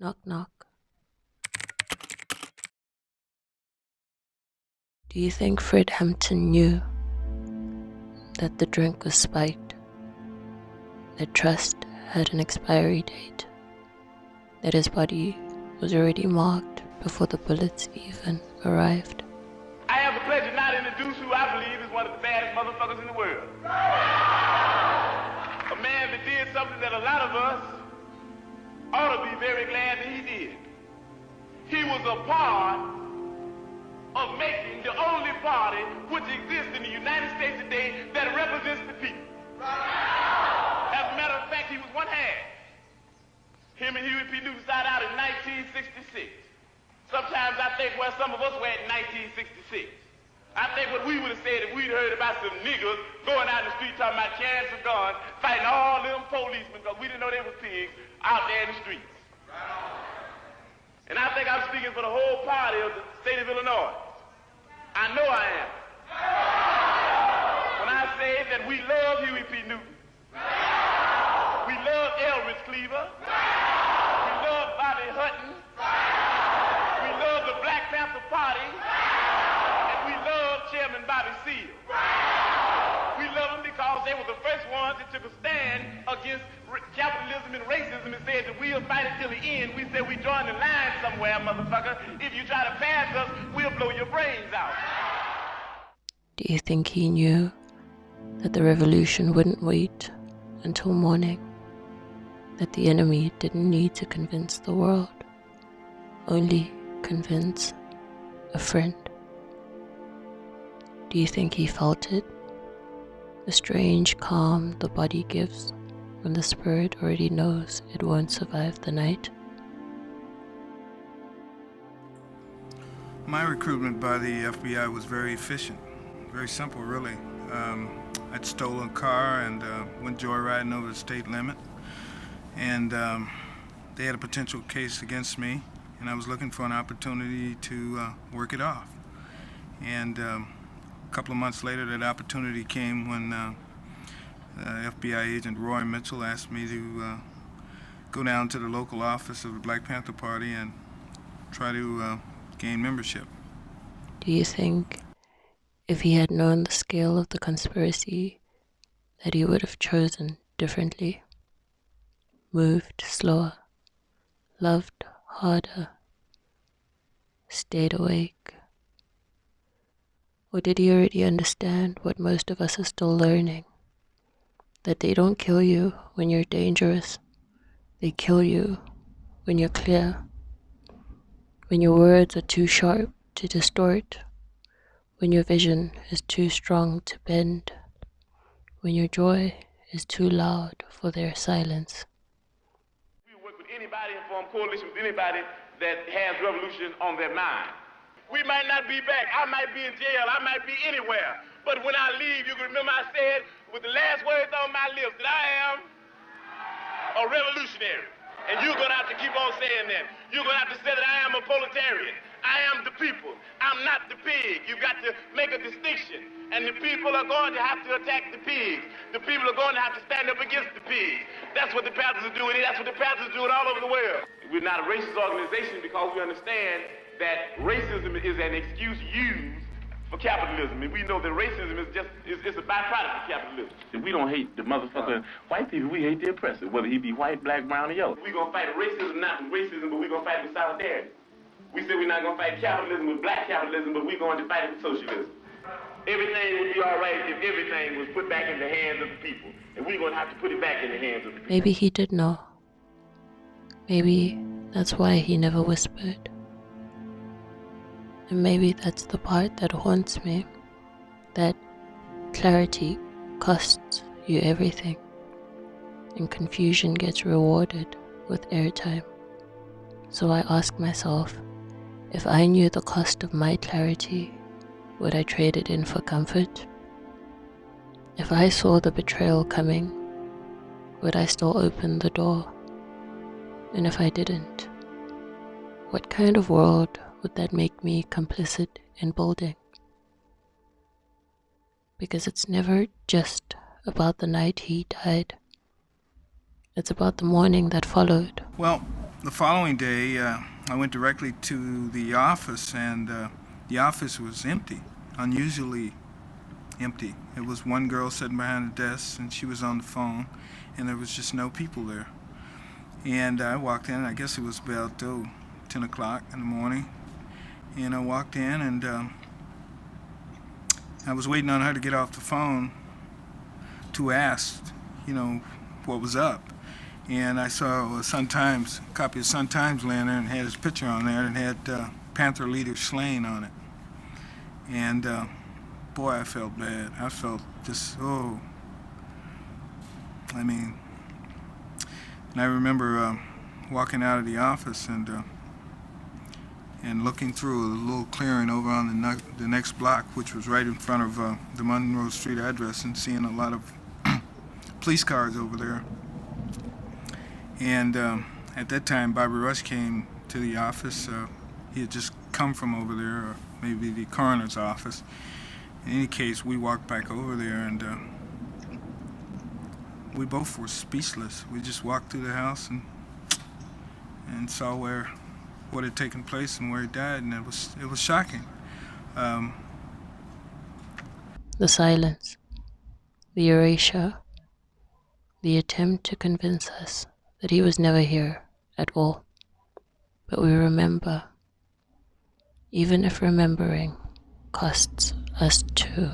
Knock, knock. Do you think Fred Hampton knew that the drink was spiked, that trust had an expiry date, that his body was already marked before the bullets even arrived? I have the pleasure now to introduce who I believe is one of the baddest motherfuckers in the world. A man that did something that a lot of us ought to be very glad that he did. He was a part of making the only party which exists in the United States today that represents the people. As a matter of fact, he was one half. Him and Huey P. Newton started out in 1966. Sometimes I think where some of us were in 1966. I think what we would have said if we'd heard about some niggas going out in the street talking about carrying some guns, fighting all them policemen because we didn't know they were pigs out there in the streets. And I think I'm speaking for the whole party of the state of Illinois. I know I am. When I say that we love Huey P. Newton, we love Elridge Cleaver, we love Bobby Hutton, we love the Black Panther Party, and we love Chairman Bobby Seale. We love them because they were the first ones that took a stand against capitalism and racism and said that we'll fight it till the end. We said we join the line somewhere, motherfucker. If you try to pass us, we'll blow your brains out. Do you think he knew that the revolution wouldn't wait until morning? That the enemy didn't need to convince the world, only convince a friend? Do you think he felt it? The strange calm the body gives when the spirit already knows it won't survive the night? My recruitment by the FBI was very efficient, very simple really. I'd stolen a car and went joyriding over the state limit, and they had a potential case against me, and I was looking for an opportunity to work it off. And a couple of months later, that opportunity came when FBI agent Roy Mitchell asked me to go down to the local office of the Black Panther Party and try to gain membership. Do you think if he had known the scale of the conspiracy that he would have chosen differently? Moved slower, loved harder, stayed awake? Or did he already understand what most of us are still learning? That they don't kill you when you're dangerous. They kill you when you're clear. When your words are too sharp to distort. When your vision is too strong to bend. When your joy is too loud for their silence. We work with anybody and form coalition with anybody that has revolution on their mind. We might not be back. I might be in jail. I might be anywhere. But when I leave, you can remember I said with the last words on my lips that I am a revolutionary. And you're going to have to keep on saying that. You're going to have to say that I am a proletarian. I am the people. I'm not the pig. You've got to make a distinction. And the people are going to have to attack the pigs. The people are going to have to stand up against the pigs. That's what the Panthers are doing. That's what the Panthers are doing all over the world. We're not a racist organization because we understand that racism is an excuse used for capitalism. And we know that racism is just it's a byproduct of capitalism. If we don't hate the motherfucking white people, we hate the oppressor, whether he be white, black, brown, or yellow. We're going to fight racism, not with racism, but we're going to fight with solidarity. We said we're not going to fight capitalism with black capitalism, but we're going to fight it with socialism. Everything would be all right if everything was put back in the hands of the people. And we're going to have to put it back in the hands of the people. Maybe he did know. Maybe that's why he never whispered. And maybe that's the part that haunts me. That clarity costs you everything. And confusion gets rewarded with airtime. So I ask myself, if I knew the cost of my clarity, would I trade it in for comfort? If I saw the betrayal coming, would I still open the door? And if I didn't, what kind of world would that make me complicit in building? Because it's never just about the night he died. It's about the morning that followed. Well, the following day, I went directly to the office, and the office was empty, unusually empty. It was one girl sitting behind the desk, and she was on the phone, and there was just no people there. And I walked in, I guess it was about 10 o'clock in the morning, and I walked in, and I was waiting on her to get off the phone to ask, what was up. And I saw a copy of Sun-Times laying there, and had his picture on there, and had Panther leader slain on it. And boy, I felt bad. I felt just, and I remember walking out of the office and looking through a little clearing over on the next block, which was right in front of the Monroe Street address, and seeing a lot of police cars over there. And at that time, Bobby Rush came to the office. He had just come from over there, or maybe the coroner's office. In any case, we walked back over there, and we both were speechless. We just walked through the house and saw what had taken place and where he died, and it was shocking. The silence, the erasure, the attempt to convince us that he was never here at all. But we remember, even if remembering costs us too.